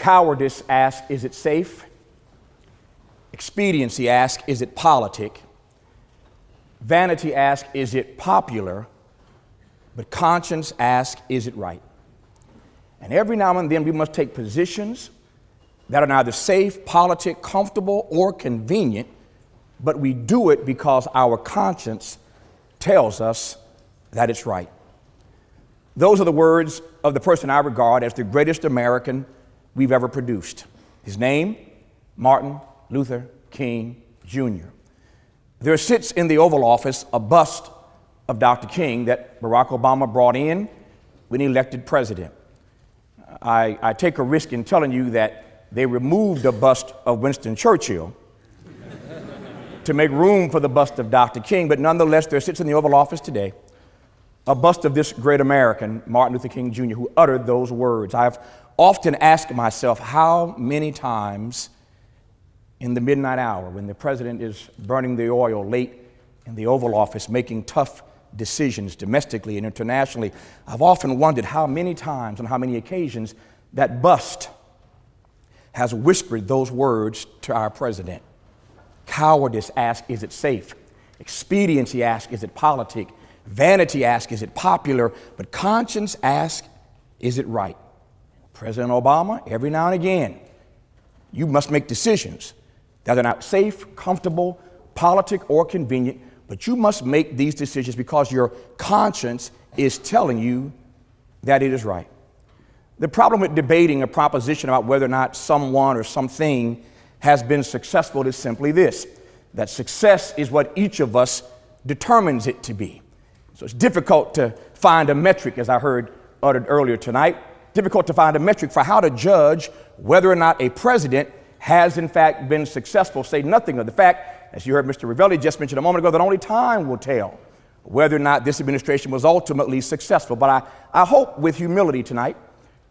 Cowardice asks, is it safe? Expediency asks, is it politic? Vanity asks, is it popular? But conscience asks, is it right? And every now and then we must take positions that are neither safe, politic, comfortable, or convenient, but we do it because our conscience tells us that it's right. Those are the words of the person I regard as the greatest American we've ever produced. His name, Martin Luther King, Jr. There sits in the Oval Office a bust of Dr. King that Barack Obama brought in when he elected president. I take a risk in telling you that they removed a bust of Winston Churchill to make room for the bust of Dr. King, but nonetheless, there sits in the Oval Office today a bust of this great American, Martin Luther King Jr., who uttered those words. I've often asked myself how many times in the midnight hour when the president is burning the oil late in the Oval Office, making tough decisions domestically and internationally, I've often wondered how many times, on how many occasions, that bust has whispered those words to our president. Cowardice asks, is it safe? Expediency asks, is it politic? Vanity asks, is it popular? But conscience asks, is it right? President Obama, every now and again, you must make decisions that are not safe, comfortable, politic, or convenient, but you must make these decisions because your conscience is telling you that it is right. The problem with debating a proposition about whether or not someone or something has been successful is simply this, that success is what each of us determines it to be. So it's difficult to find a metric, as I heard uttered earlier tonight, difficult to find a metric for how to judge whether or not a president has in fact been successful, say nothing of the fact, as you heard Mr. Ravelli just mention a moment ago, that only time will tell whether or not this administration was ultimately successful. But I hope with humility tonight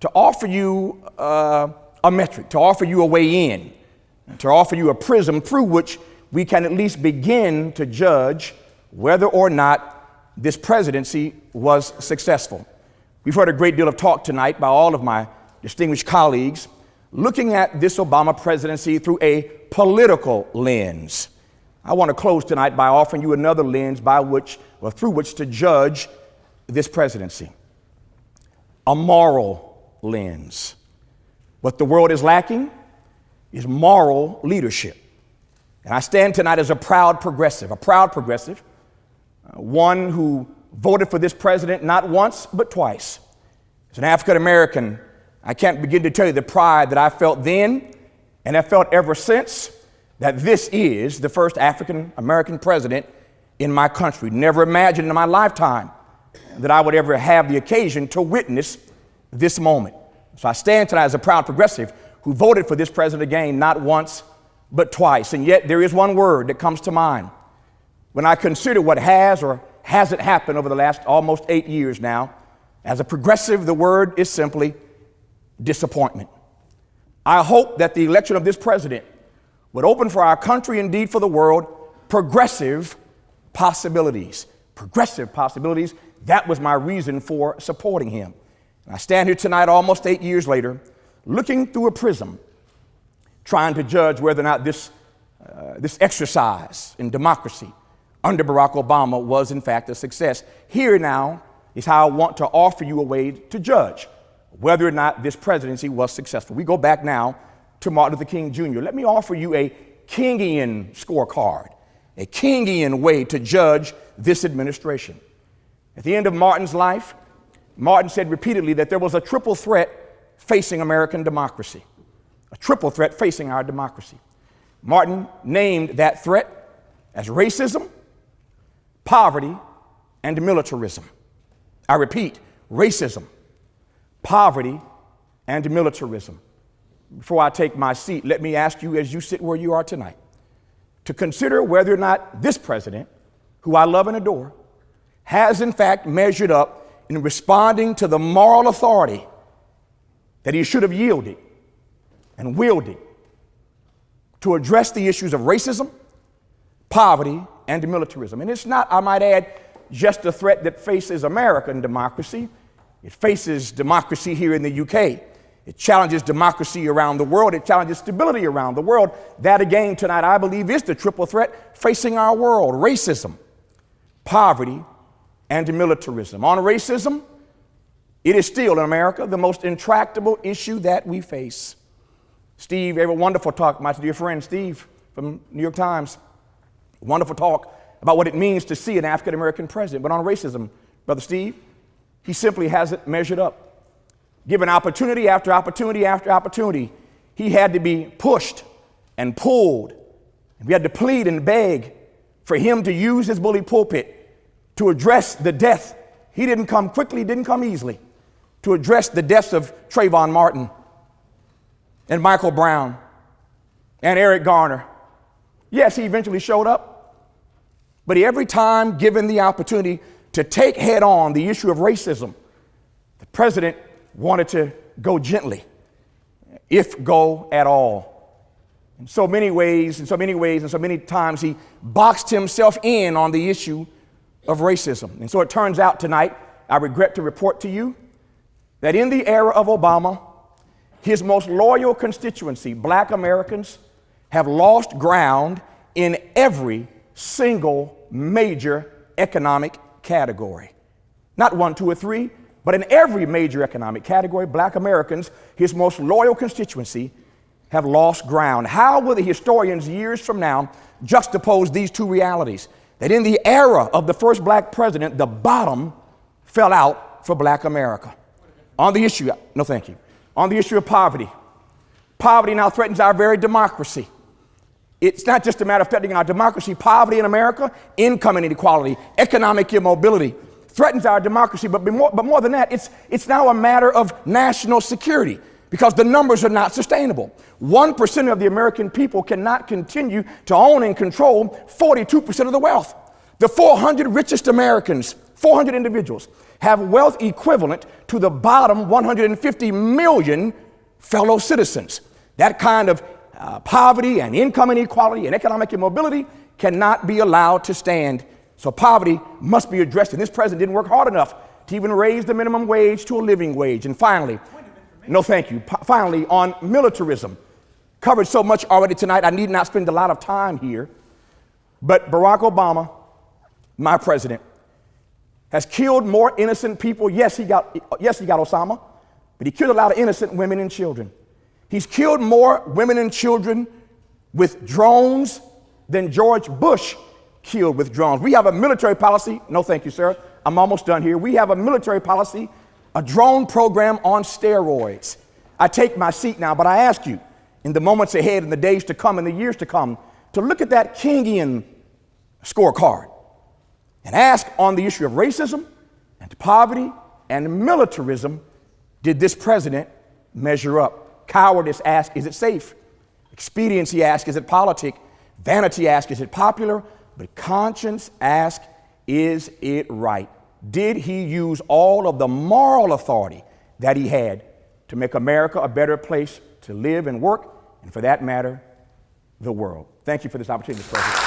to offer you a metric, to offer you a way in, and to offer you a prism through which we can at least begin to judge whether or not this presidency was successful. We've heard a great deal of talk tonight by all of my distinguished colleagues looking at this Obama presidency through a political lens. I want to close tonight by offering you another lens by which, or through which to judge this presidency. A moral lens. What the world is lacking is moral leadership. And I stand tonight as a proud progressive, one who voted for this president not once, but twice. As an African American, I can't begin to tell you the pride that I felt then and have felt ever since that this is the first African American president in my country. Never imagined in my lifetime that I would ever have the occasion to witness this moment. So I stand tonight as a proud progressive who voted for this president again, not once, but twice. And yet there is one word that comes to mind when I consider what has or hasn't happened over the last almost 8 years now. As a progressive, the word is simply disappointment. I hope that the election of this president would open for our country, indeed for the world, progressive possibilities. Progressive possibilities. That was my reason for supporting him. And I stand here tonight, almost 8 years later, looking through a prism, trying to judge whether or not this exercise in democracy under Barack Obama was in fact a success. Here now is how I want to offer you a way to judge whether or not this presidency was successful. We go back now to Martin Luther King Jr. Let me offer you a Kingian scorecard, a Kingian way to judge this administration. At the end of Martin's life, Martin said repeatedly that there was a triple threat facing American democracy, a triple threat facing our democracy. Martin named that threat as racism, poverty, and militarism. I repeat, racism, poverty, and militarism. Before I take my seat, let me ask you, as you sit where you are tonight, to consider whether or not this president, who I love and adore, has in fact measured up in responding to the moral authority that he should have yielded and wielded to address the issues of racism, poverty, and militarism. And it's not, I might add, just a threat that faces American democracy. It faces democracy here in the UK. It challenges democracy around the world. It challenges stability around the world. That, again, tonight, I believe, is the triple threat facing our world: racism, poverty, and militarism. On racism, it is still, in America, the most intractable issue that we face. Steve gave a wonderful talk, my dear friend Steve from New York Times, wonderful talk about what it means to see an African-American president. But on racism, Brother Steve, he simply hasn't measured up. Given opportunity after opportunity after opportunity, he had to be pushed and pulled. We had to plead and beg for him to use his bully pulpit to address the death. He didn't come quickly, didn't come easily, to address the deaths of Trayvon Martin and Michael Brown and Eric Garner. Yes, he eventually showed up, but every time given the opportunity to take head on the issue of racism, the president wanted to go gently, if go at all. In so many ways, and so many times, he boxed himself in on the issue of racism. And so it turns out tonight, I regret to report to you, that in the era of Obama, his most loyal constituency, Black Americans, have lost ground in every single major economic category. Not 1, 2, or 3, but in every major economic category, Black Americans, his most loyal constituency, have lost ground. How will the historians years from now juxtapose these two realities? That in the era of the first Black president, the bottom fell out for Black America. On the issue, no thank you, on the issue of poverty. Poverty now threatens our very democracy. It's not just a matter of threatening our democracy. Poverty in America, income inequality, economic immobility, threatens our democracy, but more than that, it's now a matter of national security because the numbers are not sustainable. 1% of the American people cannot continue to own and control 42% of the wealth. The 400 richest Americans, 400 individuals, have wealth equivalent to the bottom 150 million fellow citizens. That kind of poverty and income inequality and economic immobility cannot be allowed to stand. So poverty must be addressed, and this president didn't work hard enough to even raise the minimum wage to a living wage. And finally, no thank you, finally on militarism. Covered so much already tonight, I need not spend a lot of time here, but Barack Obama, my president, has killed more innocent people. Yes, he got Osama, but he killed a lot of innocent women and children. He's killed more women and children with drones than George Bush killed with drones. We have a military policy. No, thank you, sir. I'm almost done here. We have a military policy, a drone program on steroids. I take my seat now, but I ask you in the moments ahead, in the days to come, in the years to come, to look at that Kingian scorecard and ask on the issue of racism and poverty and militarism, did this president measure up? Cowardice asks, is it safe? Expediency asks, is it politic? Vanity asks, is it popular? But conscience asks, is it right? Did he use all of the moral authority that he had to make America a better place to live and work, and for that matter, the world? Thank you for this opportunity, Mr. President.